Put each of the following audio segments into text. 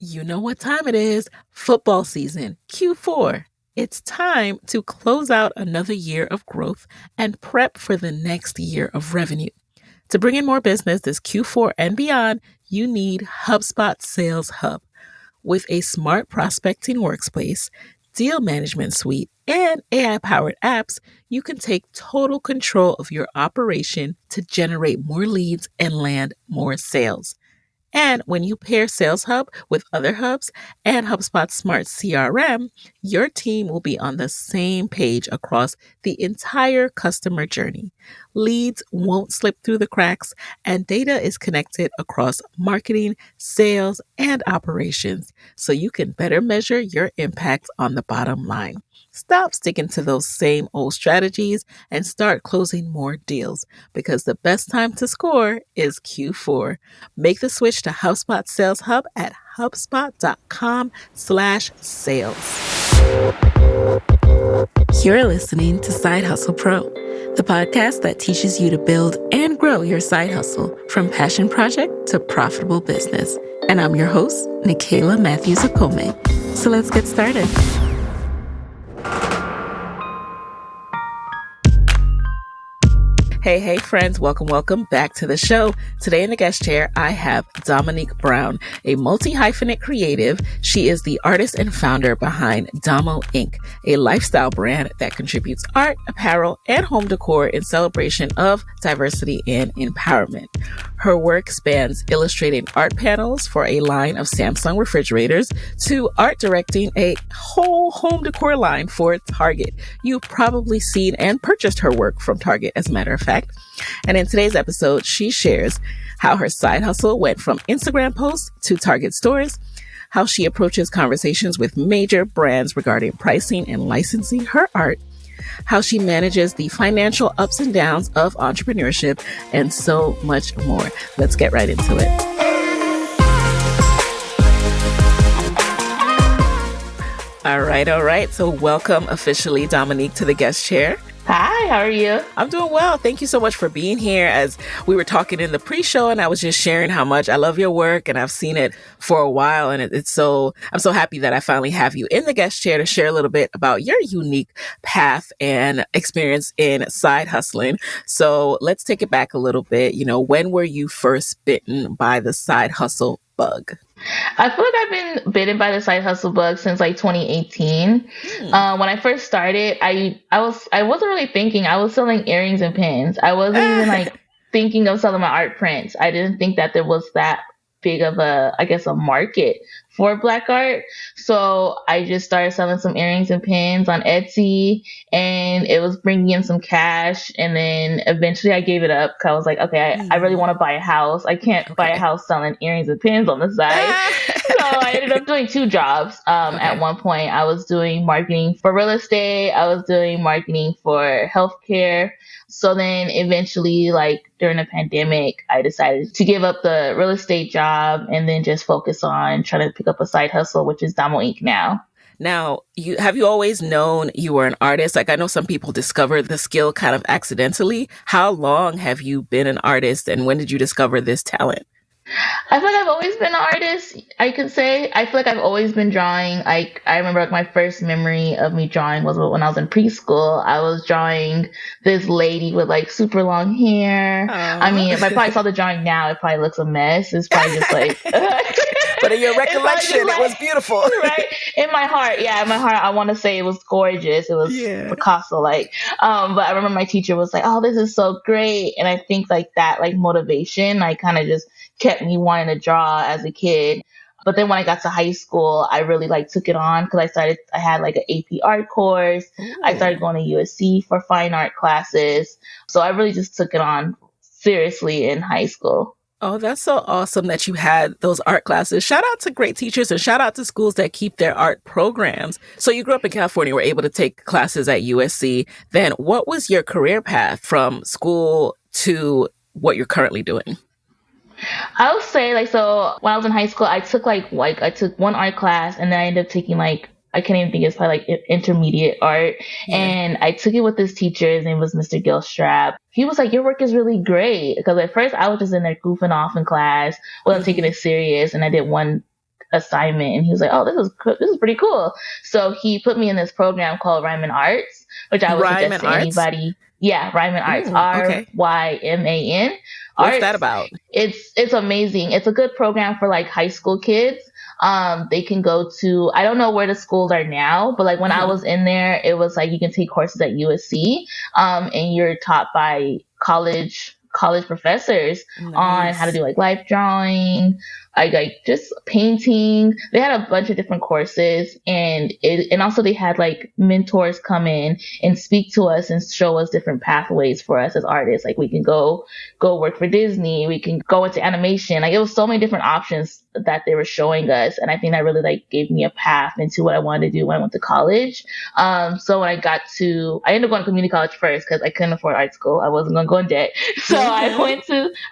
You know what time it is? Football season, Q4. It's time to close out another year of growth and prep for the next year of revenue. To bring in more business this Q4 and beyond, you need HubSpot Sales Hub. With a smart prospecting workspace, deal management suite, and AI-powered apps, you can take total control of your operation to generate more leads and land more sales. And when you pair Sales Hub with other hubs and HubSpot's Smart CRM, your team will be on the same page across the entire customer journey. Leads won't slip through the cracks, and data is connected across marketing, sales, and operations, so you can better measure your impact on the bottom line. Stop sticking to those same old strategies and start closing more deals, because the best time to score is Q4. Make the switch to HubSpot Sales Hub at HubSpot.com/sales. You're listening to Side Hustle Pro, the podcast that teaches you to build and grow your side hustle from passion project to profitable business. And I'm your host, Nicaila Matthews-Okome. So let's get started. Hey, friends. Welcome back to the show. Today in the guest chair, I have Domonique Brown, a multi-hyphenate creative. She is the artist and founder behind DomoINK, a lifestyle brand that contributes art, apparel, and home decor in celebration of diversity and empowerment. Her work spans illustrating art panels for a line of Samsung refrigerators to art directing a whole home decor line for Target. You've probably seen and purchased her work from Target, as a matter of fact. And in today's episode, she shares how her side hustle went from Instagram posts to Target stores, how she approaches conversations with major brands regarding pricing and licensing her art, how she manages the financial ups and downs of entrepreneurship, and so much more. Let's get right into it. All right. So welcome officially, Domonique, to the guest chair. Hi, how are you? I'm doing well. Thank you so much for being here. As we were talking in the pre-show, and I was just sharing how much I love your work, and I've seen it for a while, and I'm so happy that I finally have you in the guest chair to share a little bit about your unique path and experience in side hustling. So let's take it back a little bit. When were you first bitten by the side hustle bug? I feel like I've been bitten by the side hustle bug since like 2018. When I first started, I wasn't really thinking. I was selling earrings and pins. I wasn't even thinking of selling my art prints. I didn't think that there was that big of a market for Black art. So I just started selling some earrings and pins on Etsy, and it was bringing in some cash. And then eventually I gave it up because I was like, okay, I really want to buy a house. I can't buy a house selling earrings and pins on the side. So I ended up doing two jobs. At one point, I was doing marketing for real estate. I was doing marketing for healthcare. So then eventually, during the pandemic, I decided to give up the real estate job and then just focus on trying to pick up a side hustle, which is DomoINK now. Now, have you always known you were an artist? I know some people discover the skill kind of accidentally. How long have you been an artist, and when did you discover this talent? I feel like I've always been an artist, I could say. I feel like I've always been drawing. I remember my first memory of me drawing was when I was in preschool. I was drawing this lady with super long hair. Aww. I mean, if I probably saw the drawing now, it probably looks a mess. It's probably just But in your recollection, it was beautiful. Right? In my heart, I want to say it was gorgeous. It was Picasso-like. But I remember my teacher was like, oh, this is so great. And I think that motivation, kind of just kept me wanting to draw as a kid. But then when I got to high school, I really took it on because I had an AP art course. Ooh. I started going to USC for fine art classes. So I really just took it on seriously in high school. Oh, that's so awesome that you had those art classes. Shout out to great teachers and shout out to schools that keep their art programs. So you grew up in California, were able to take classes at USC. Then what was your career path from school to what you're currently doing? I would say so when I was in high school, I took I took one art class, and then I ended up taking I can't even think it's probably intermediate art. Yeah. And I took it with this teacher. His name was Mr. Gilstrap. He was like, your work is really great. Because at first I was just in there goofing off in class, wasn't taking it serious. And I did one assignment, and he was like, "Oh, this is pretty cool." So he put me in this program called Ryman Arts, which I would Rhyme suggest and to arts? anybody. Yeah, Ryman Arts, Ooh, okay. Ryman What's that Arts. about? It's amazing. It's a good program for like high school kids. They can go to, I don't know where the schools are now, but like when I Hmm. was in there, it was like you can take courses at USC, and you're taught by college professors on how to Nice. do like life drawing, like just painting. They had a bunch of different courses, and also they had like mentors come in and speak to us and show us different pathways for us as artists. Like we can go work for Disney, we can go into animation. Like it was so many different options that they were showing us, and I think that really like gave me a path into what I wanted to do when I went to college. So when I ended up going to community college first because I couldn't afford art school. I wasn't going to go in debt. So Hmm. I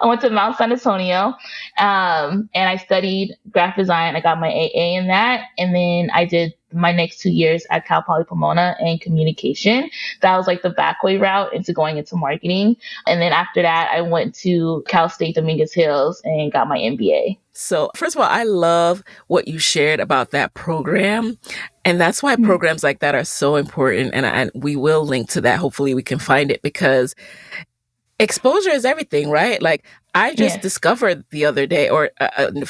went to Mount San Antonio, and I studied graphic design. I got my AA in that, and then I did my next 2 years at Cal Poly Pomona in communication. That was like the back way route into going into marketing. And then after that, I went to Cal State Dominguez Hills and got my MBA. So, first of all, I love what you shared about that program. And that's why programs like that are so important. And we will link to that. Hopefully, we can find it because exposure is everything, right? Like, I just Yes. discovered the other day, or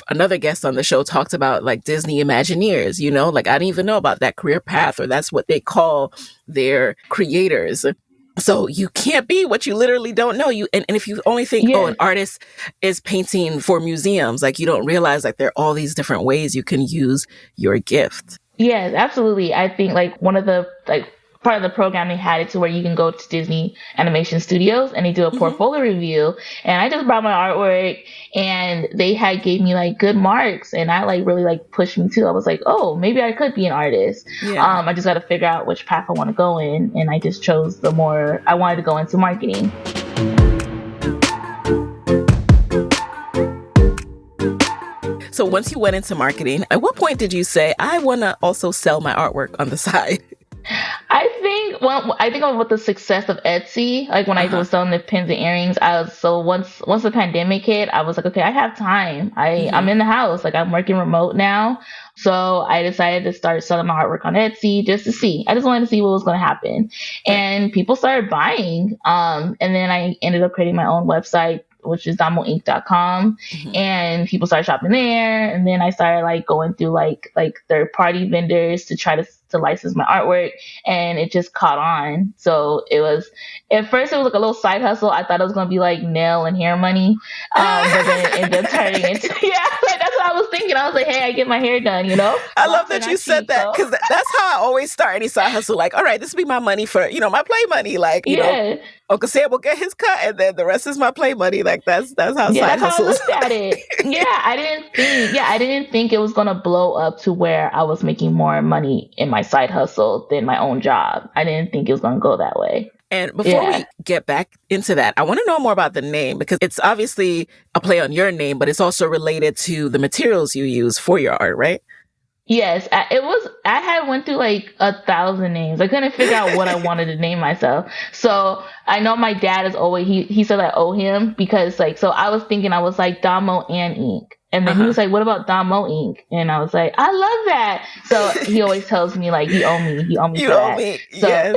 another guest on the show talked about like Disney Imagineers, like I didn't even know about that career path, or that's what they call their creators. So you can't be what you literally don't know. And if you only think, oh, an Yes. artist is painting for museums, like you don't realize like there are all these different ways you can use your gift. Yes, absolutely. I think like one of the like part of the program they had it to where you can go to Disney Animation Studios and they do a Hmm. portfolio review. And I just brought my artwork and they had gave me like good marks and I like really like pushed me too. I was like, oh, maybe I could be an artist. Yeah. I just got to figure out which path I want to go in, and I just chose the more I wanted to go into marketing. So once you went into marketing, at what point did you say, I want to also sell my artwork on the side? I think with the success of Etsy, like when I Uh-huh. was selling the pins and earrings, I was so once the pandemic hit, I was like, okay, I have time. I'm Hmm. in the house, like I'm working remote now, so I decided to start selling my artwork on Etsy just to see. I just wanted to see what was going to happen, Right. and people started buying. And then I ended up creating my own website, which is DomoINK.com, Hmm. and people started shopping there. And then I started like going through like third party vendors to try to license my artwork, and it just caught on. So it was at first it was like a little side hustle. I thought it was gonna be like nail and hair money, but then it ended up turning into yeah. Like that's what I was thinking. I was like, hey, I get my hair done. I love Locks are that you not said cheap, that so because that's how I always start any side hustle. Like, all right, this will be my money for, my play money. Like, yeah. Uncle Sam will get his cut and then the rest is my play money. Like, that's how Yeah, side that's how I hustles. looked at it. I didn't think it was gonna blow up to where I was making more money in my side hustle than my own job. I didn't think it was gonna go that way. And before Yeah. we get back into that, I want to know more about the name because it's obviously a play on your name, but it's also related to the materials you use for your art, right? Yes, it was. I had went through like 1,000 names. I couldn't figure out what I wanted to name myself. So I know my dad is always he said I owe him because like so I was thinking I was like Domo and Ink. And then he Uh-huh. was like, "What about Domo Ink?" And I was like, "I love that." So he always tells me like he owe me You for owe that. me. So Yes.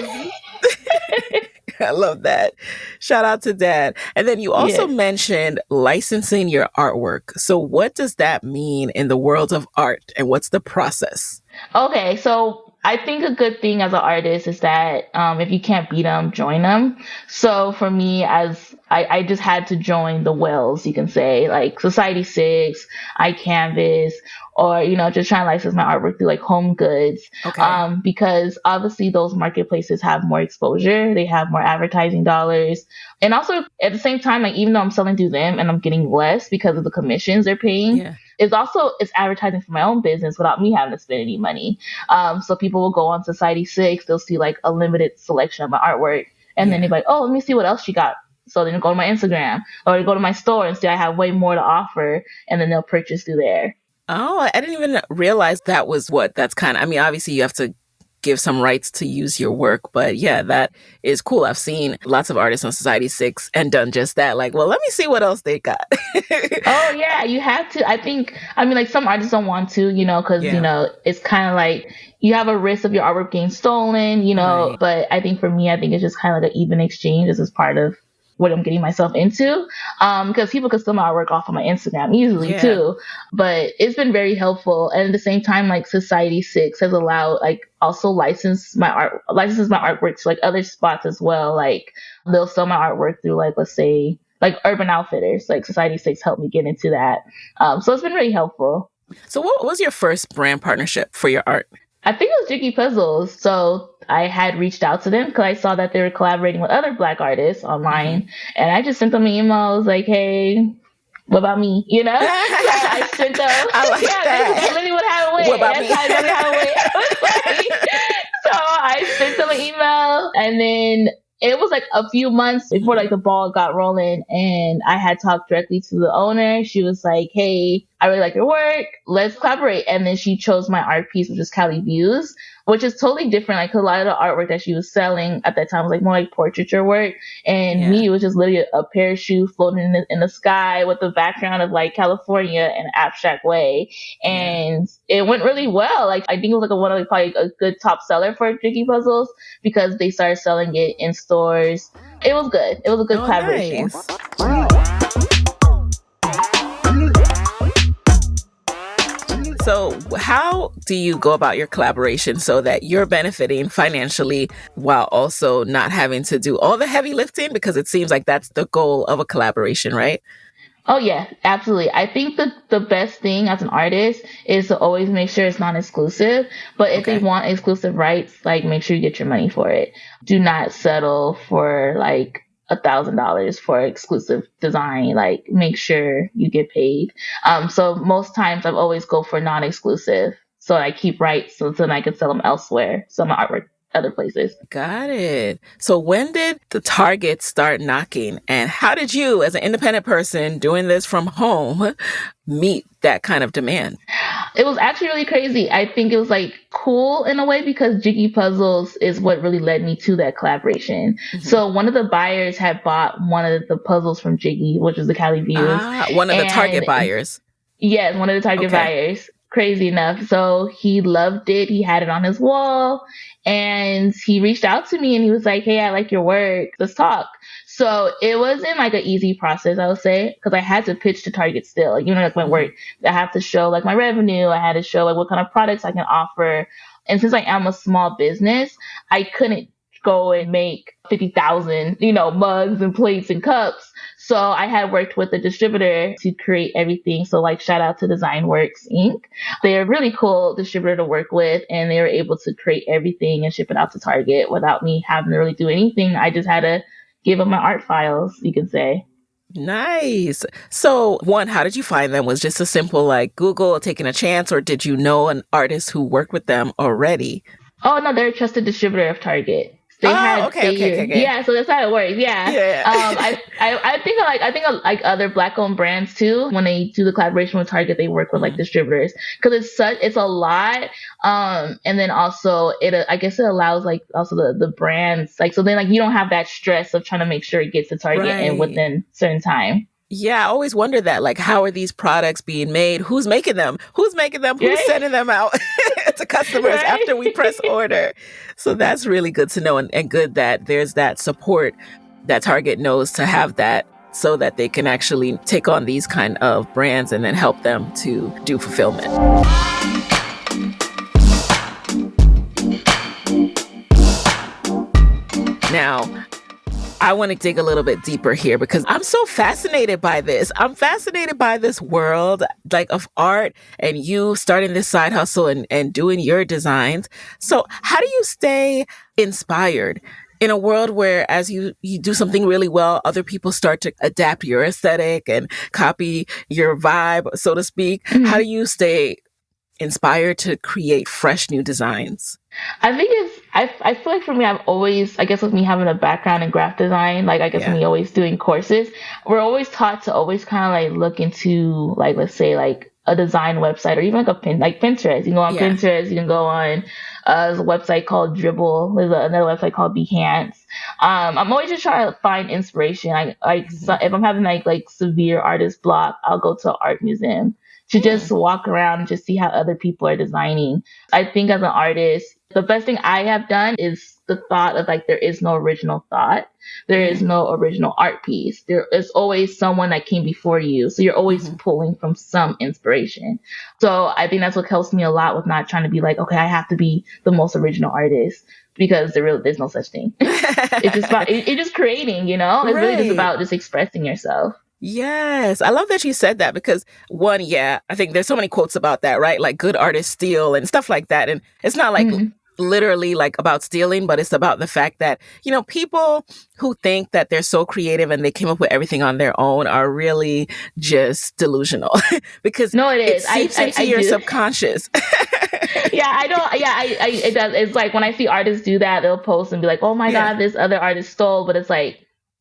I love that. Shout out to Dad. And then you also yeah. mentioned licensing your artwork. So, what does that mean in the world of art and what's the process? Okay, so I think a good thing as an artist is that if you can't beat them, join them. So for me, as I just had to join the wells, you can say, like Society 6, iCanvas, or, just try and license my artwork through like Home Goods. Okay. Because obviously those marketplaces have more exposure, they have more advertising dollars. And also at the same time, like even though I'm selling through them and I'm getting less because of the commissions they're paying, Yeah. it's advertising for my own business without me having to spend any money. So people will go on Society 6, they'll see like a limited selection of my artwork, and then Yeah. they're like, oh, let me see what else you got. So then go to my Instagram or go to my store and see I have way more to offer, and then they'll purchase through there. Oh, I didn't even realize that was what that's kind of, I mean, obviously you have to give some rights to use your work. But yeah, that is cool. I've seen lots of artists on Society6 and done just that. Like, well, let me see what else they got. Oh yeah, you have to. I mean, like some artists don't want to, because Yeah. it's kind of like you have a risk of your artwork getting stolen, Right. But I think for me, I think it's just kind of like an even exchange. This is part of what I'm getting myself into, because people can steal my artwork off of my Instagram easily Yeah. too. But it's been very helpful, and at the same time, like Society6 has allowed like also licenses my artwork to like other spots as well. Like they'll sell my artwork through like, let's say, like Urban Outfitters. Like Society6 helped me get into that. So it's been really helpful. So what was your first brand partnership for your art? I think it was Jiggy Puzzles. So I had reached out to them because I saw that they were collaborating with other Black artists online. And I just sent them an email. I was like, hey, what about me? So I sent them. I like that. That's literally what I went. What about me? That's exactly how it went. So I sent them an email, and then it was like a few months before like the ball got rolling, and I had talked directly to the owner. She was like, hey, I really like your work. Let's collaborate. And then she chose my art piece, which is Cali Views, which is totally different. Like a lot of the artwork that she was selling at that time was like more like portraiture work. And me, it was just literally a parachute floating in the sky with the background of like California in an abstract way. And it went really well. Like I think it was like one of like probably a good top seller for Jiggy Puzzles because they started selling it in stores. It was good. It was a good collaboration. Nice. So how do you go about your collaboration so that you're benefiting financially while also not having to do all the heavy lifting? Because it seems like that's the goal of a collaboration, right? Oh yeah, absolutely. I think the best thing as an artist is to always make sure it's non-exclusive. But if they want exclusive rights, like make sure you get your money for it. Do not settle for like $1,000 for exclusive design. Like make sure you get paid. So most times I've always go for non-exclusive. So I keep rights so then I can sell them elsewhere. Sell my artwork other places. Got it. So when did the target start knocking? And how did you, as an independent person doing this from home, meet that kind of demand? It was actually really crazy. I think it was like cool in a way because Jiggy Puzzles is what really led me to that collaboration. So one of the buyers had bought one of the puzzles from Jiggy, which was the Cali Views. One of the target buyers. Yes, one of the target buyers. Crazy enough. So he loved it. He had it on his wall and he reached out to me and he was like, hey, I like your work. Let's talk. So it wasn't like an easy process, I would say, because I had to pitch to Target still. Like, like my work, I have to show like my revenue. I had to show like what kind of products I can offer. And since I am a small business, I couldn't go and make 50,000, mugs and plates and cups. So I had worked with a distributor to create everything. So like shout out to DesignWorks Inc. They're a really cool distributor to work with and they were able to create everything and ship it out to Target without me having to really do anything. I just had to give them my art files, you can say. Nice. So one, how did you find them? Was just a simple like Google taking a chance or did you know an artist who worked with them already? Oh no, they're a trusted distributor of Target. Okay. Yeah, so that's how it works. Yeah. I think like other Black owned brands too. When they do the collaboration with Target, they work with like distributors because it's a lot. And then also I guess it allows like also the brands like so then like you don't have that stress of trying to make sure it gets to Target and within certain time. Yeah, I always wonder that, like, how are these products being made? Who's making them? Who's sending them out to customers after we press order? So that's really good to know and good that there's that support that Target knows to have that so that they can actually take on these kind of brands and then help them to do fulfillment. Now, I want to dig a little bit deeper here because I'm so fascinated by this. I'm fascinated by this world like of art and you starting this side hustle and doing your designs. So how do you stay inspired in a world where as you do something really well, other people start to adapt your aesthetic and copy your vibe, so to speak? Mm-hmm. How do you stay inspired to create fresh new designs? I think I feel like for me, I've always, I guess with me having a background in graphic design, like I guess me always doing courses, we're always taught to always kind of like look into like, let's say like a design website or even like like Pinterest. You can go on Yeah. Pinterest. You can go on there's a website called Dribble. There's another website called Behance. I'm always just trying to find inspiration. So if I'm having like severe artist block, I'll go to an art museum to just walk around and just see how other people are designing. I think as an artist, the best thing I have done is the thought of like there is no original thought. There is no original art piece. There is always someone that came before you. So you're always pulling from some inspiration. So I think that's what helps me a lot with not trying to be like, okay, I have to be the most original artist because there's no such thing. It's just about, it's just creating, you know? It's really just about just expressing yourself. Yes. I love that you said that because one, yeah, I think there's so many quotes about that, right? Like good artists steal and stuff like that. And it's not like literally like about stealing, but it's about the fact that, you know, people who think that they're so creative and they came up with everything on their own are really just delusional because No, it is. it seeps into your subconscious. Yeah, I don't. Yeah, it does. It's like when I see artists do that, they'll post and be like, "Oh my God, this other artist stole," but it's like,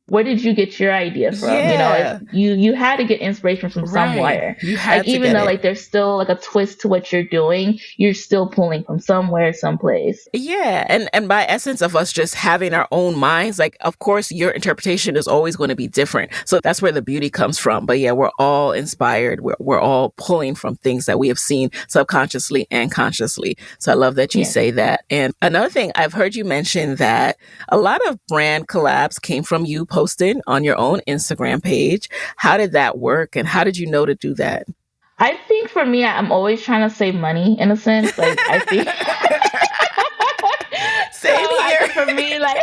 where did you get your idea from? You know, you had to get inspiration from somewhere. You had like to even get though it. like there's still like a twist to what you're doing, you're still pulling from somewhere, someplace. Yeah. And by essence of us just having our own minds, like of course your interpretation is always going to be different. So that's where the beauty comes from. But yeah, we're all inspired. We're all pulling from things that we have seen subconsciously and consciously. So I love that you say that. And another thing, I've heard you mention that a lot of brand collabs came from you posting on your own Instagram page. How did that work? And how did you know to do that? I think for me, I'm always trying to save money in a sense. Like I think Same here. I think for me, like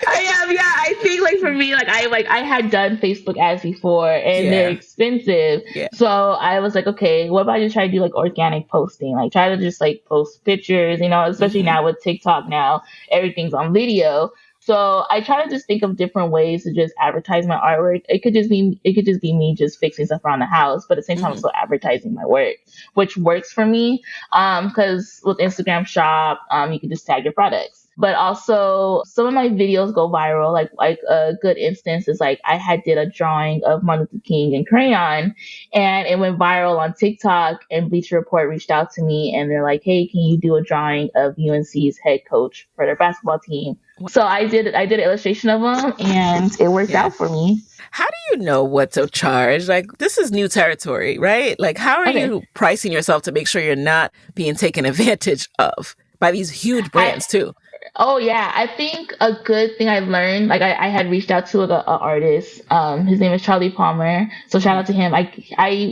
I think like for me, like I had done Facebook ads before and they're expensive. Yeah. So I was like, okay, what about I just try to do like organic posting? Like try to just like post pictures, you know, especially now with TikTok now, everything's on video. So I try to just think of different ways to just advertise my artwork. It could just be me just fixing stuff around the house, but at the same time I'm still advertising my work, which works for me. Because with Instagram Shop, you can just tag your products. But also some of my videos go viral. Like a good instance is like I had did a drawing of Martin Luther King in crayon and it went viral on TikTok and Bleacher Report reached out to me and they're like, hey, can you do a drawing of UNC's head coach for their basketball team? So I did an illustration of them and it worked out for me. How do you know what to charge? Like this is new territory, right? Like how are you pricing yourself to make sure you're not being taken advantage of by these huge brands too? Oh yeah, I think a good thing I learned, like I had reached out to a artist. His name is Charlie Palmer. So shout out to him.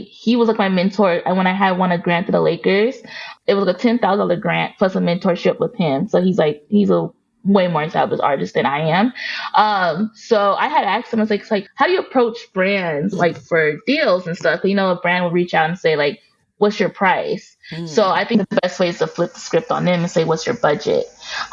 He was like my mentor. And when I had won a grant to the Lakers, it was like a $10,000 grant plus a mentorship with him. So he's a way more established artist than I am. So I had asked him, I was like, how do you approach brands like for deals and stuff? You know, a brand will reach out and say like, what's your price? So I think the best way is to flip the script on them and say, what's your budget?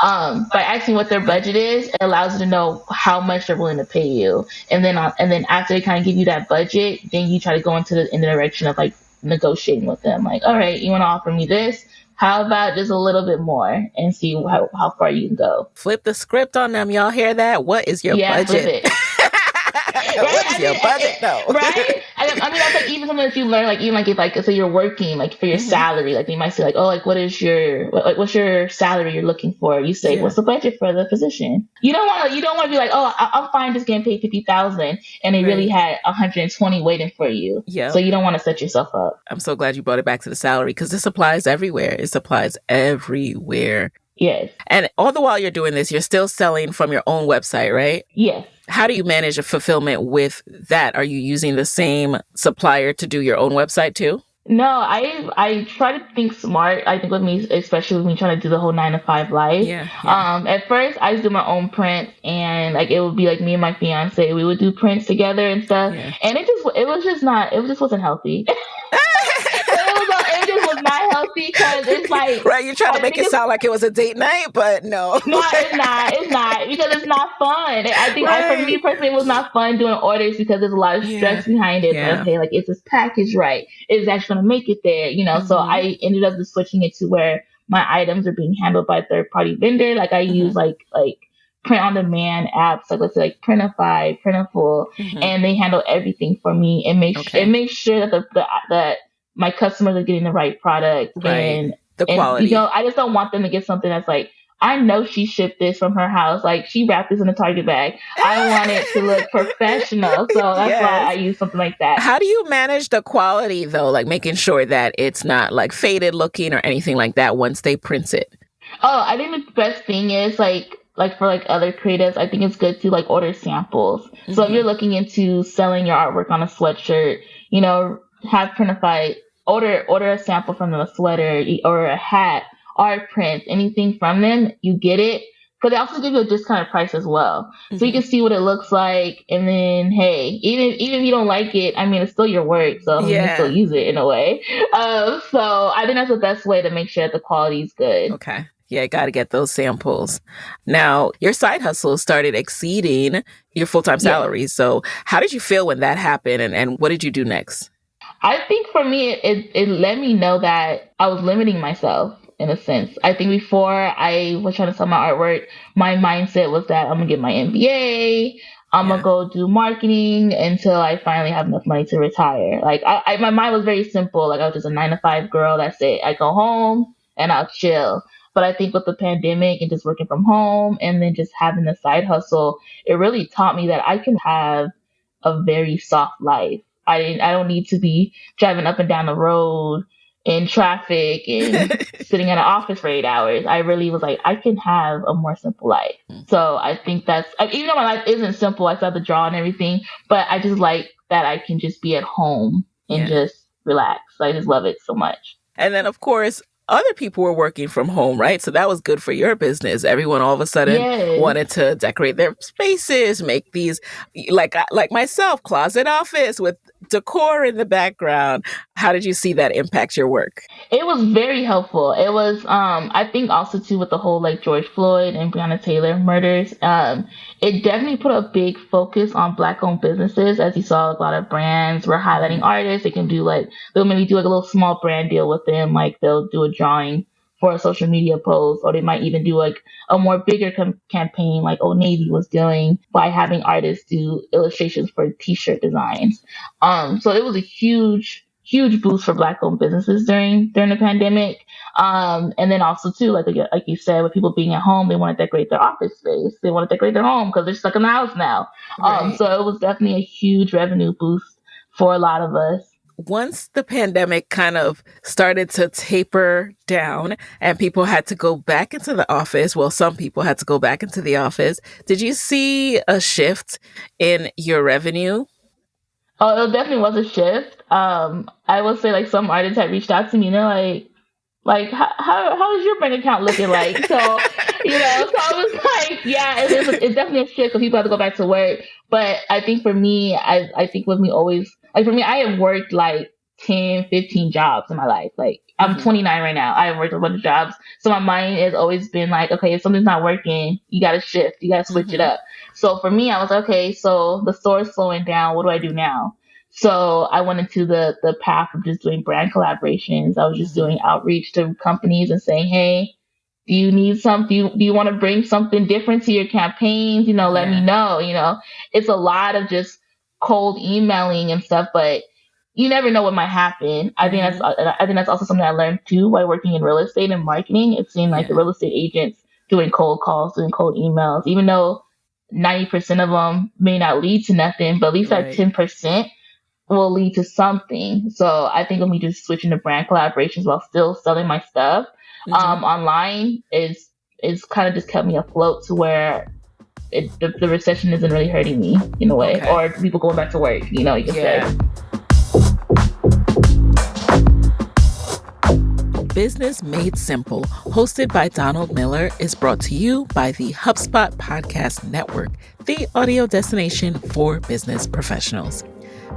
By asking what their budget is, it allows you to know how much they're willing to pay you. And then after they kind of give you that budget, then you try to go in the direction of like negotiating with them. Like, all right, you want to offer me this? How about just a little bit more and see how far you can go? Flip the script on them. Y'all hear that? What is your budget? Flip it. What is your budget though? Right? I mean, that's like even something that you learn, like even like if like so you're working like for your salary, like they might say like, oh, like what's your salary you're looking for? You say, what's the budget for the position? You don't want to be like, oh, I'm fine just getting paid 50,000, and they really had 120 waiting for you. Yeah. So you don't want to set yourself up. I'm so glad you brought it back to the salary because this applies everywhere. It applies everywhere. Yes. And all the while you're doing this, you're still selling from your own website, right? Yes. How do you manage a fulfillment with that? Are you using the same supplier to do your own website too? No, I try to think smart. I think with me, especially with me trying to do the whole 9 to 5 life. Yeah. At first I used to do my own prints and like it would be like me and my fiance, we would do prints together and stuff. Yeah. And it just wasn't healthy. It just was not healthy because it's like right. You're trying to make it sound like it was a date night, but no. No, it's not because it's not fun. I think for me personally, it was not fun doing orders because there's a lot of stress behind it. Yeah. Okay, like is this package right? Is it actually gonna make it there? You know, so I ended up just switching it to where my items are being handled by a third party vendor. Like I use like print on demand apps, like let's say like Printify, Printful, and they handle everything for me and make sure that my customers are getting the right product, Right. The and quality. I just don't want them to get something that's like, I know she shipped this from her house. Like, she wrapped this in a Target bag. I want it to look professional. So that's why I Yes. use something like that. How do you manage the quality though? Like making sure that it's not like faded looking or anything like that once they print it? Oh, I think the best thing is like for like other creatives, I think it's good to like order samples. So if you're looking into selling your artwork on a sweatshirt, have Printify order a sample from them, a sweater or a hat, art prints, anything from them, you get it. But they also give you a discounted price as well. So you can see what it looks like, and then hey, even if you don't like it, I mean it's still your work, so I mean you can still Yeah. use it in a way. So I think that's the best way to make sure that the quality is good. Okay. Yeah, got to get those samples. Now, your side hustle started exceeding your full-time Yes. salary. So how did you feel when that happened and what did you do next? I think for me, it let me know that I was limiting myself in a sense. I think before I was trying to sell my artwork, my mindset was that I'm gonna get my MBA, I'm gonna Yeah. go do marketing until I finally have enough money to retire. Like my mind was very simple. Like I was just a 9 to 5 girl. That's it. I go home and I'll chill. But I think with the pandemic and just working from home and then just having the side hustle, it really taught me that I can have a very soft life. I don't need to be driving up and down the road in traffic and sitting in an office for 8 hours. I really was like, I can have a more simple life. So I think even though my life isn't simple, I still have to draw and everything, but I just like that I can just be at home and Yeah. just relax. I just love it so much. And then, of course, other people were working from home, right? So that was good for your business. Everyone all of a sudden Yes. wanted to decorate their spaces, make these, like myself, closet office with decor in the background. How did you see that impact your work? It was very helpful. It was I think also too with the whole like George Floyd and Breonna Taylor murders, it definitely put a big focus on Black owned businesses. As you saw, a lot of brands were highlighting artists. They can do like they'll maybe do like a little small brand deal with them, like they'll do a drawing for a social media post, or they might even do like a more bigger campaign like Old Navy was doing by having artists do illustrations for t-shirt designs. So it was a huge boost for Black owned businesses during the pandemic. And then also too, like you said, with people being at home, they want to decorate their office space, they want to decorate their home because they're stuck in the house now. Right. So it was definitely a huge revenue boost for a lot of us. Once the pandemic kind of started to taper down and people had to go back into the office, well, some people had to go back into the office, did you see a shift in your revenue? Oh, it definitely was a shift. I will say like some artists had reached out to me and they're like how is your bank account looking like? So so I was like, yeah, it's definitely a shift because people have to go back to work. But I think for me, I think with me always like for me, I have worked like 10, 15 jobs in my life. Like I'm 29 right now. I have worked a bunch of jobs. So my mind has always been like, okay, if something's not working, you gotta shift, you gotta switch it up. So for me, I was like, okay, so the store's slowing down. What do I do now? So I went into the path of just doing brand collaborations. I was just doing outreach to companies and saying, hey, do you need something? Do you want to bring something different to your campaigns? Let me know. It's a lot of just cold emailing and stuff, but you never know what might happen. I think that's also something I learned too by working in real estate and marketing. It seemed like the real estate agents doing cold calls, doing cold emails, even though 90% of them may not lead to nothing, but at least that 10% will lead to something. So I think when we just switching to brand collaborations while still selling my stuff online is kind of just kept me afloat to where the recession isn't really hurting me in a way, or people going back to work. You can say. Business Made Simple, hosted by Donald Miller, is brought to you by the HubSpot Podcast Network, the audio destination for business professionals.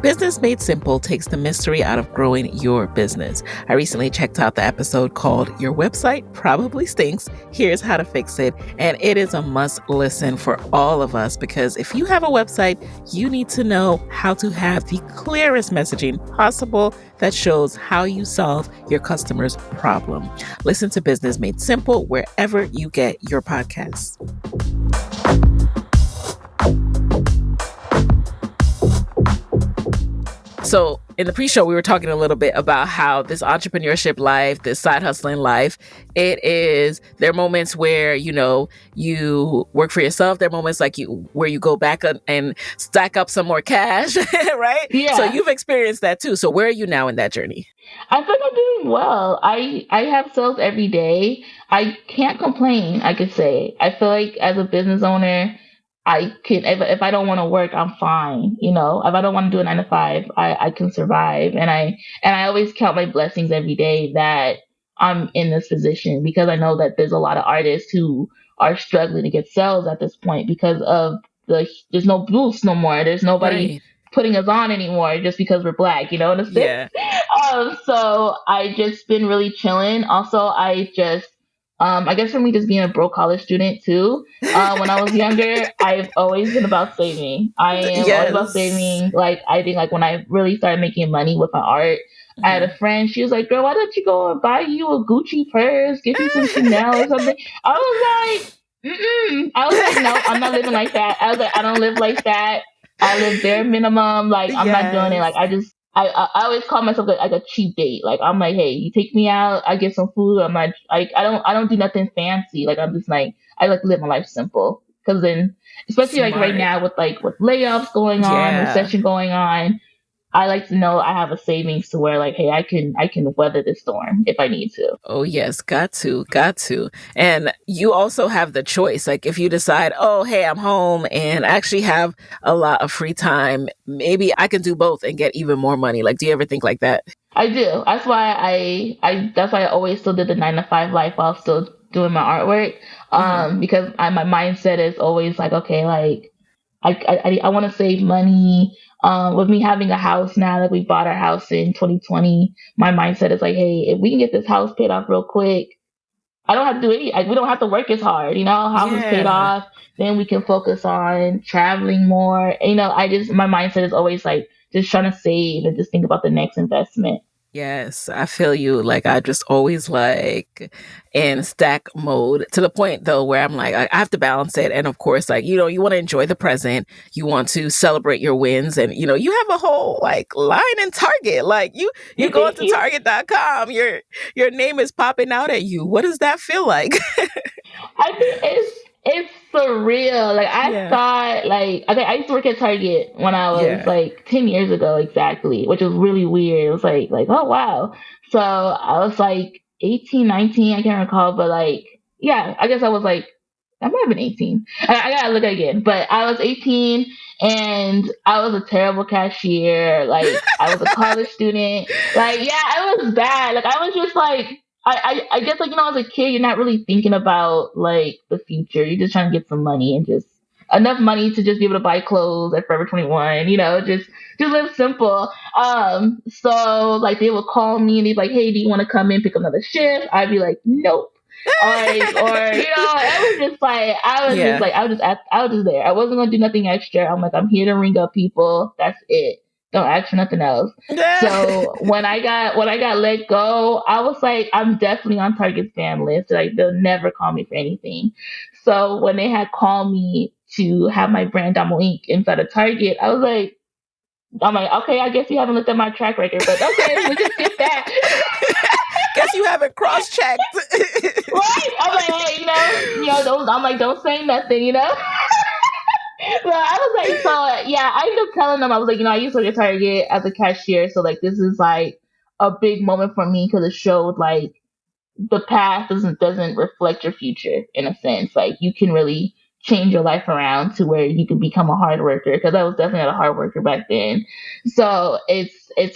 Business Made Simple takes the mystery out of growing your business. I recently checked out the episode called Your Website Probably Stinks. Here's how to fix it. And it is a must listen for all of us because if you have a website, you need to know how to have the clearest messaging possible that shows how you solve your customer's problem. Listen to Business Made Simple wherever you get your podcasts. So in the pre-show, we were talking a little bit about how this entrepreneurship life, this side hustling life, there are moments where, you work for yourself. There are moments like where you go back and stack up some more cash, right? So Yeah. you've experienced that too. So where are you now in that journey? I feel like I'm doing well. I have sales every day. I can't complain, I could say. I feel like as a business owner, I can if I don't want to work, I'm fine. If I don't want to do a 9 to 5, I can survive. And I always count my blessings every day that I'm in this position, because I know that there's a lot of artists who are struggling to get sales at this point because of there's no boost no more. There's nobody Right. putting us on anymore just because we're black, in a sense. Yeah. So I just been really chilling. Also, I guess for me, just being a broke college student too. When I was younger, I've always been about saving. I am always about Yes. saving. Like, I think, like, when I really started making money with my art, I had Mhm. a friend. She was like, "Girl, why don't you go and buy you a Gucci purse, get you some Chanel or something?" I was like, "Mm-mm." I was like, "No, I'm not living like that." I was like, "I don't live like that. I live bare minimum. Like, I'm not doing it. Like, Yes. I always call myself like a cheap date. Like, I'm like, hey, you take me out, I get some food. I'm like, I don't do nothing fancy. Like, I'm just like, I like to live my life simple. Because then, especially like right Smart. now with layoffs going on, Yeah. recession going on, I like to know I have a savings to where, like, hey, I can weather the storm if I need to. Oh yes, got to, got to. And you also have the choice. Like if you decide, oh hey, I'm home and I actually have a lot of free time, maybe I can do both and get even more money. Like, do you ever think like that? I do. That's why I always still did the 9 to 5 life while still doing my artwork. Hmm. Because my mindset is always like, okay, like, I want to save money. With me having a house now that we bought our house in 2020, my mindset is like, hey, if we can get this house paid off real quick, I don't have to do any. Like, we don't have to work as hard. House is paid Yeah. off, then we can focus on traveling more. My mindset is always like just trying to save and just think about the next investment. Yes, I feel you. Like I just always like in stack mode to the point though where I'm like I have to balance it. And of course, like, you want to enjoy the present. You want to celebrate your wins. And you have a whole like line in Target. Like you go into Target.com, your name is popping out at you. What does that feel like? I think it's surreal. Like, I Yeah. thought, like, I think I used to work at Target when I was Yeah. like 10 years ago exactly, which was really weird. It was like, oh wow. So I was like 18, 19, I can't recall, but like, yeah, I guess I was like, I might have been 18. I gotta look again, but I was 18 and I was a terrible cashier. Like, I was a college student. Like, yeah, I was bad. Like, I was just like, I guess, like, as a kid, you're not really thinking about like the future. You're just trying to get some money and just enough money to just be able to buy clothes at Forever 21. Just live simple. So like they would call me and they'd be like, "Hey, do you want to come in pick up another shift?" I'd be like, "Nope." Yeah. I was just there. I wasn't gonna do nothing extra. I'm like, I'm here to ring up people. That's it. Don't ask for nothing else. So when I got let go, I was like, I'm definitely on Target's ban list. Like, they'll never call me for anything. So when they had called me to have my brand DomoINK inside of Target, I'm like, okay, I guess you haven't looked at my track record, but okay, we can skip that. Guess you haven't cross-checked. Right? I'm like, hey, don't say nothing. Well, I was like, so yeah, I ended up telling them, I was like, I used to work at Target as a cashier, so like this is like a big moment for me because it showed like the past doesn't reflect your future in a sense. Like, you can really change your life around to where you can become a hard worker, because I was definitely not a hard worker back then. So it's a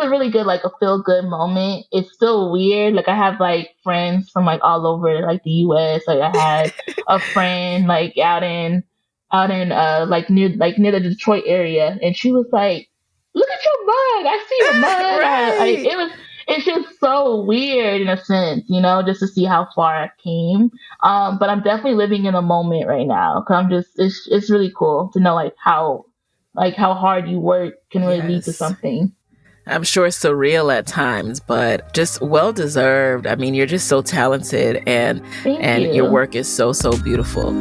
really good, like, a feel good moment. It's still weird. Like, I have like friends from like all over like the US. Like, I had a friend like out in like near the Detroit area, and she was like, "Look at your mug. I see your mug." Right. It's just so weird in a sense, just to see how far I came. But I'm definitely living in the moment right now. Cause it's really cool to know like how hard you work can really lead to Yes. something. I'm sure surreal at times, but just well deserved. I mean, you're just so talented and Thank your you. work is so so beautiful.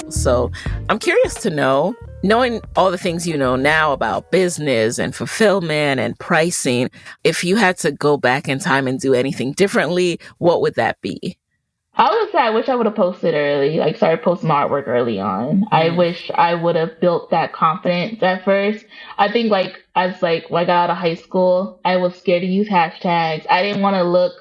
So, I'm curious to know Knowing all the things you know now about business and fulfillment and pricing, if you had to go back in time and do anything differently, what would that be? I would say I wish I would have posted early, like started posting artwork early on. I Mm, wish I would have built that confidence at first. I think like as like when I got out of high school, I was scared to use hashtags. I didn't want to look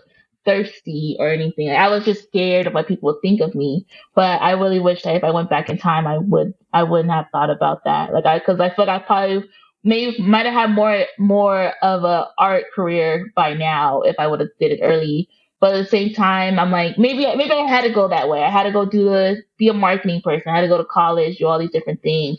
thirsty or anything. I was just scared of what people would think of me. But I really wish that if I went back in time, I wouldn't have thought about that. Because I feel like I probably maybe might have had more of a art career by now if I would have did it early, but at the same time, I'm like, maybe I had to go that way. I had to go be a marketing person. I had to go to college, do all these different things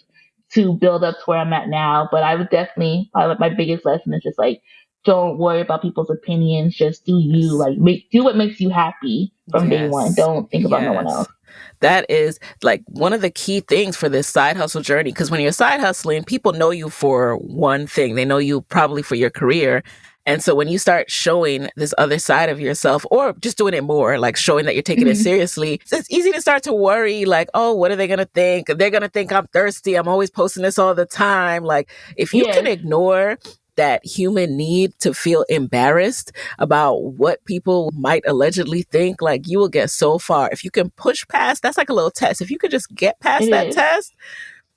to build up to where I'm at now. But I would definitely, probably like my biggest lesson is just like, don't worry about people's opinions. Just do you. yes. Like, do what makes you happy from day one. Yes. Don't think about no one else. Yes. That is like one of the key things for this side hustle journey. Because when you're side hustling, people know you for one thing. They know you probably for your career. And so when you start showing this other side of yourself or just doing it more, like showing that you're taking it Hmm. seriously, it's easy to start to worry, like, oh, what are they going to think? They're going to think I'm thirsty. I'm always posting this all the time. Like, if you can Yes, ignore that human need to feel embarrassed about what people might allegedly think, like you will get so far. If you can push past, that's like a little test. If you could just get it past that is. test,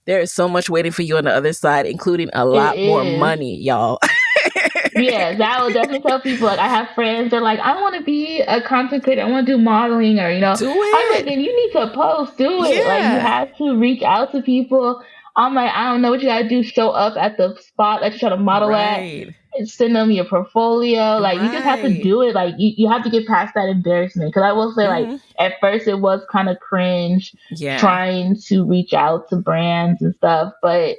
there is so much waiting for you on the other side, including a It lot more is. money, y'all. Yes, I would definitely tell people. Like, I have friends. They're like, I want to be a content creator. I want to do modeling, or Do I'm like, it. then you need to post, do it. Like, you Yeah. have to reach out to people. I'm like, I don't know what you gotta do. Show up at the spot that you're trying to model at, Right. and send them your portfolio. Like, you just have to Right. do it. Like, you have to get past that embarrassment. Because I will say, like, Hmm. at first it was kind of cringe Yeah. trying to reach out to brands and stuff, but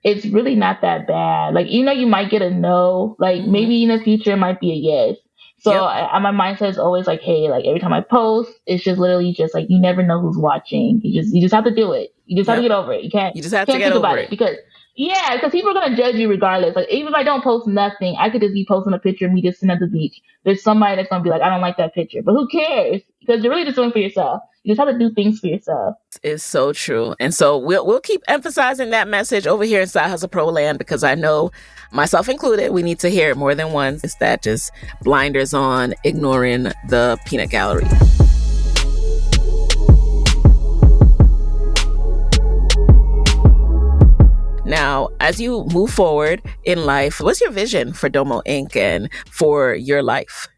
it's really not that bad. Like, you might get a no. Like, Hmm. maybe in the future it might be a yes. So Yep. my mindset is always like, hey, like every time I post, it's just literally just like you never know who's watching. You just have to do it. You just have to Yep. get over it. You can't You just have to can't get think about over it it. because yeah, because people are gonna judge you regardless. Like even if I don't post nothing, I could just be posting a picture of me just sitting at the beach. There's somebody that's gonna be like, I don't like that picture, but who cares? Because you're really just doing it for yourself. You just have to do things for yourself. Is so true. And so we'll keep emphasizing that message over here in Side Hustle Pro Land because I know, myself included, we need to hear it more than once. It's that just blinders on, ignoring the peanut gallery. Now, as you move forward in life, what's your vision for DomoINK and for your life?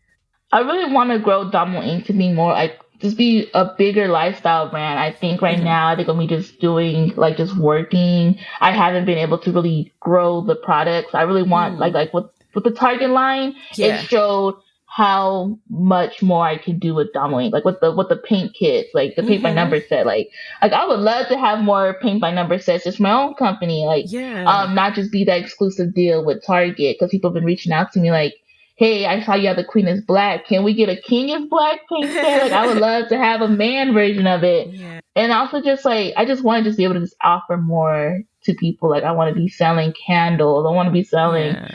I really want to grow DomoINK to be more like just be a bigger lifestyle brand. I think right Hmm. now I think I'm just doing like just working. I haven't been able to really grow the products. I really want Mm, with the Target line, it yeah. showed how much more I could do with DomoINK. Like with the paint kits, like the paint by Hmm. number set. Like I would love to have more paint by number sets, just my own company. Like Yeah. not just be that exclusive deal with Target because people have been reaching out to me like, hey, I saw you have the Queen is Black. Can we get a King is Black paint set? Like, I would love to have a man version of it. Yeah. And also, just like, I just want to just be able to just offer more to people. Like, I want to be selling candles. I want to be selling Yeah.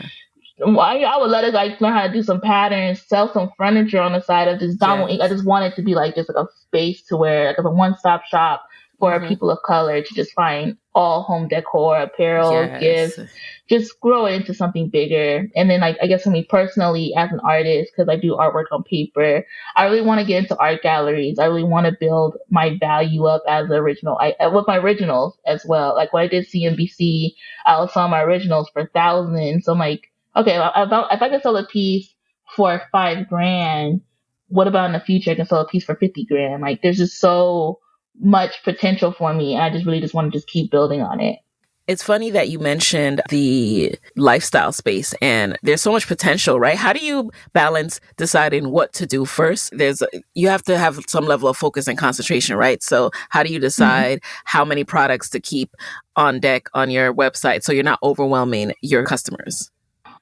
I would let us like learn how to do some patterns, sell some furniture on the side of this Domo Ink. I Yes. just want it to be like just like a space to where like a one stop shop for Hmm. people of color to just find all home decor, apparel, Yes. gifts, just grow it into something bigger. And then like I guess for me personally as an artist, because I do artwork on paper, I really want to get into art galleries. I really want to build my value up as an original with my originals as well. Like when I did CNBC, I was selling my originals for thousands. So I'm like, okay, well, if I can sell a piece for 5 grand, what about in the future I can sell a piece for 50 grand? Like there's just so much potential for me. I just really just want to just keep building on it. It's funny that you mentioned the lifestyle space and there's so much potential, right? How do you balance deciding what to do first? You have to have some level of focus and concentration, right? So how do you Mhm. decide how many products to keep on deck on your website so you're not overwhelming your customers?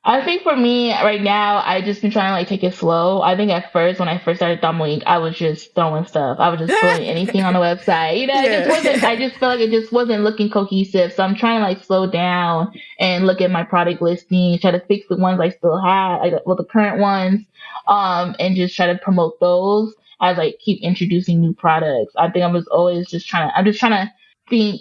I think for me right now, I just been trying to like take it slow. I think at first when I first started DomoINK, I was just throwing stuff. I was just putting anything on the website. It just wasn't. Yeah. I just felt like it just wasn't looking cohesive. So I'm trying to like slow down and look at my product listings, try to fix the ones I still had, like well the current ones, and just try to promote those as I keep introducing new products. I think I was always just trying to. I'm just trying to think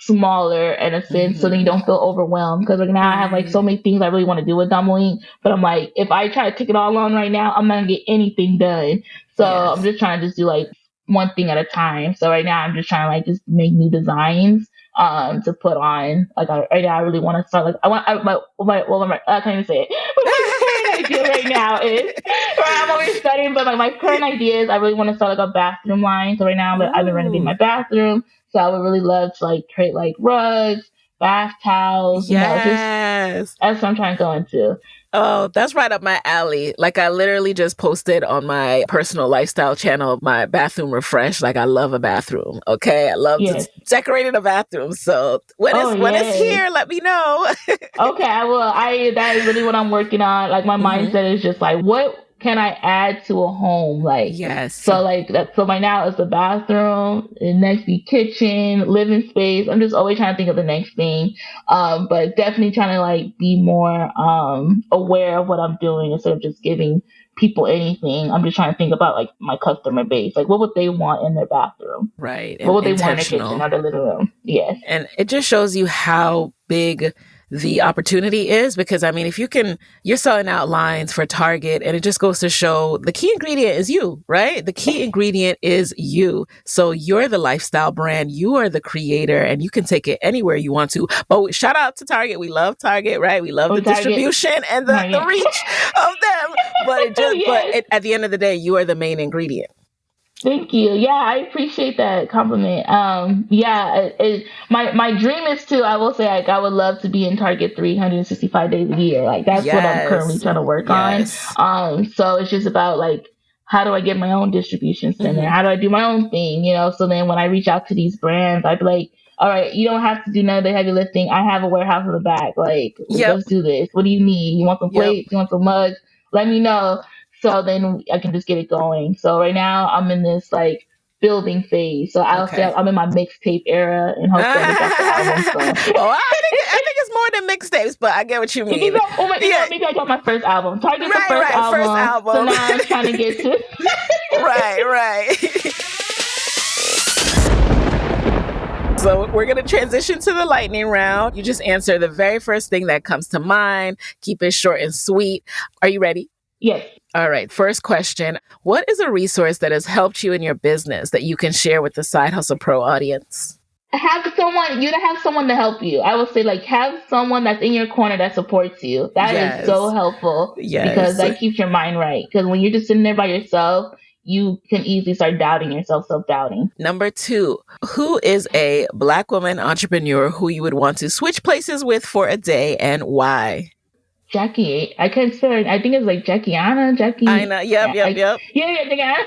smaller in a sense, so then you Mm-hmm. don't feel overwhelmed. Because like now I have like so Right. many things I really want to do with DomoINK, but I'm like, if I try to take it all on right now, I'm not gonna get anything done. So I'm Yes. just trying to just do like one thing at a time. So right now I'm just trying to like just make new designs to put on. Like right now I really want to start like I can't even say it. But my current idea right now is right. I'm always studying, but like my current idea is I really want to start like a bathroom line. So right now I've been renovating my Ooh. bathroom. So I would really love to like create like rugs, bath towels, just Yes. that's what I'm trying to go into. Oh, that's right up my alley. Like I literally just posted on my personal lifestyle channel my bathroom refresh. Like I love a bathroom. Okay. I love Yes. decorating a bathroom. So Oh when it's yes. here, let me know. Okay, I will. That is really what I'm working on. Like my Hmm. mindset is just like, what can I add to a home? Like, Yes. so like that. So right now it's the bathroom, and next be kitchen, living space. I'm just always trying to think of the next thing. But definitely trying to like be more aware of what I'm doing instead of just giving people anything. I'm just trying to think about like my customer base. Like, what would they want in their bathroom? Right. What And would they want in their kitchen intentional. or their living room? Yes. And it just shows you how big the opportunity is because I mean, if you're selling out lines for Target and it just goes to show the key ingredient is you, right? The key ingredient is you. So you're the lifestyle brand, you are the creator, and you can take it anywhere you want to. But shout out to Target. We love Target, right? We love Or the Target. distribution and the Target. reach of them. Yes. At the end of the day, you are the main ingredient. Thank you. Yeah, I appreciate that compliment. Yeah, my dream is to. I will say, like, I would love to be in Target 365 days a year. Like, that's what I'm currently Yes. trying to work on. Yes. So it's just about like, how do I get my own distribution center? Hmm. How do I do my own thing? So then when I reach out to these brands, I'd be like, all right, you don't have to do none of the heavy lifting. I have a warehouse in the back. Like, Yep. let's do this. What do you need? You want some Yep. plates? You want some mugs? Let me know. So then I can just get it going. So right now I'm in this like building phase. So I'll say Okay. I'm in my mixtape era, and hopefully I can drop the album. So Oh, I think it's more than mixtapes, but I get what you you can mean. go. Oh my, Yeah, maybe I got my first album. Target the first right. First album. So album. now I'm trying to get to. Right. So we're going to transition to the lightning round. You just answer the very first thing that comes to mind. Keep it short and sweet. Are you ready? Yes. All right. First question. What is a resource that has helped you in your business that you can share with the Side Hustle Pro audience? Have someone to help you. I would say like have someone that's in your corner that supports you. That is so Yes. helpful because Yes. that keeps your mind right. Because when you're just sitting there by yourself, you can easily start doubting yourself, self-doubting. Number two, who is a Black woman entrepreneur who you would want to switch places with for a day and why? Jackie, I can't say. I think it's like I Jackie. know. Yep. Yeah.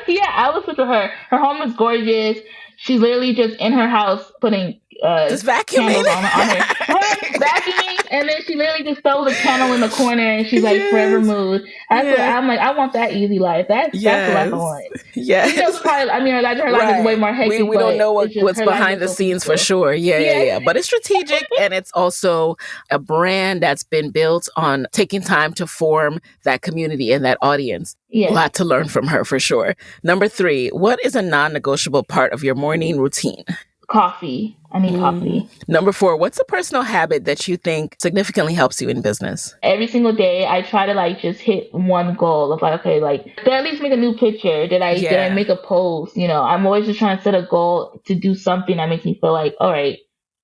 Yeah, I was with her. Her home is gorgeous. She's literally just in her house putting Just vacuuming. candles on her right, vacuuming, and then she literally just throws a candle in the corner, and she's like forever Yes. mood. That's what Yeah. I'm like. I want that easy life. That's the life I Yes. want. Even though Yes. it's probably, I mean, her life is way Right. more hectic, We don't but know it's just what's her life behind is the so scenes for peaceful. sure. Yes. Yeah. But it's strategic and it's also a brand that's been built on taking time to form that community and that audience. A Yes. lot to learn from her for sure. Number three, what is a non-negotiable part of your morning routine? Coffee. I need coffee. Number four, what's a personal habit that you think significantly helps you in business? Every single day I try to like just hit one goal of like, okay, like did I at least make a new picture? Did I Yeah. make a post? I'm always just trying to set a goal to do something that makes me feel like, all right,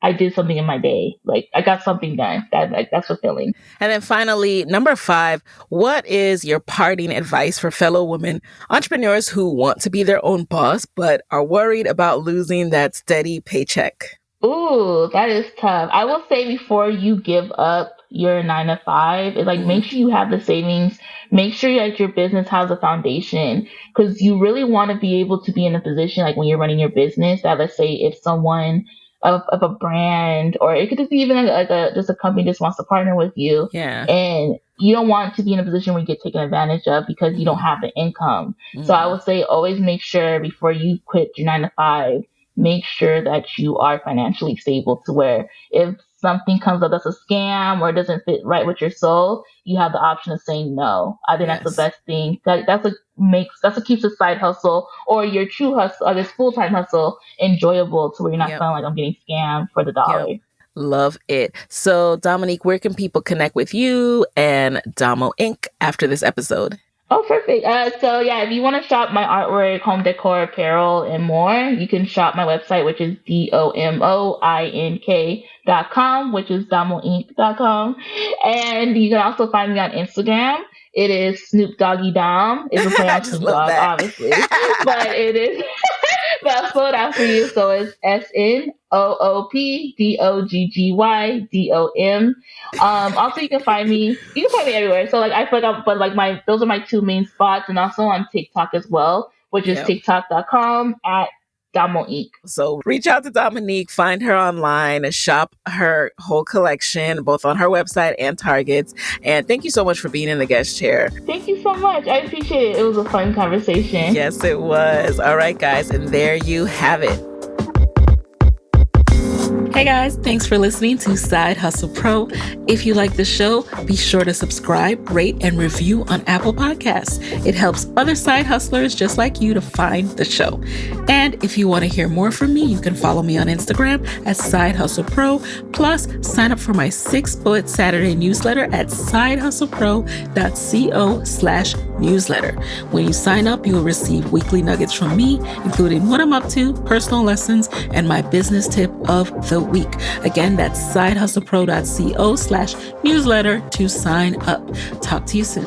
I did something in my day. Like I got something done. That's fulfilling. And then finally, number five, what is your parting advice for fellow women entrepreneurs who want to be their own boss, but are worried about losing that steady paycheck? Ooh, that is tough. I will say before you give up your 9 to 5, is like Mm-hmm. make sure you have the savings. Make sure that your business has a foundation because you really want to be able to be in a position like when you're running your business that let's say if someone of a brand or it could just be even like just a company just wants to partner with you Yeah. and you don't want to be in a position where you get taken advantage of because you don't Mm-hmm. have the income. So I Mm-hmm. would say always make sure before you quit your 9 to 5, make sure that you are financially stable to where if something comes up that's a scam or doesn't fit right with your soul, you have the option of saying no. I think that's the best thing. That's what keeps a side hustle or your true hustle or this full time hustle enjoyable to where you're not feeling like I'm getting scammed for the dollar. Yep. Love it. So, Domonique, where can people connect with you and DomoINK after this episode? Oh, perfect. So yeah, if you want to shop my artwork, home decor, apparel, and more, you can shop my website, which is DomoINK.com, which is DomoINK.com. And you can also find me on Instagram. It is Snoop Doggy Dom. It's a play on Snoop Dogg, obviously. But it is but I'll spell it out for you. So it's SNOOPDOGGYDOM. Also you can find me everywhere. So like I feel like those are my two main spots, and also on TikTok as well, which is TikTok.com at DomoINK. So reach out to Domonique, find her online, shop her whole collection, both on her website and Targets. And thank you so much for being in the guest chair. Thank you so much. I appreciate it. It was a fun conversation. Yes, it was. All right, guys. And there you have it. Hey guys, thanks for listening to Side Hustle Pro. If you like the show, be sure to subscribe, rate, and review on Apple Podcasts. It helps other side hustlers just like you to find the show. And if you want to hear more from me, you can follow me on Instagram at Side Hustle Pro. Plus, sign up for my 6-bullet Saturday newsletter at sidehustlepro.co/newsletter. When you sign up, you will receive weekly nuggets from me, including what I'm up to, personal lessons, and my business tip of the week. Again, that's sidehustlepro.co/newsletter to sign up. Talk to you soon.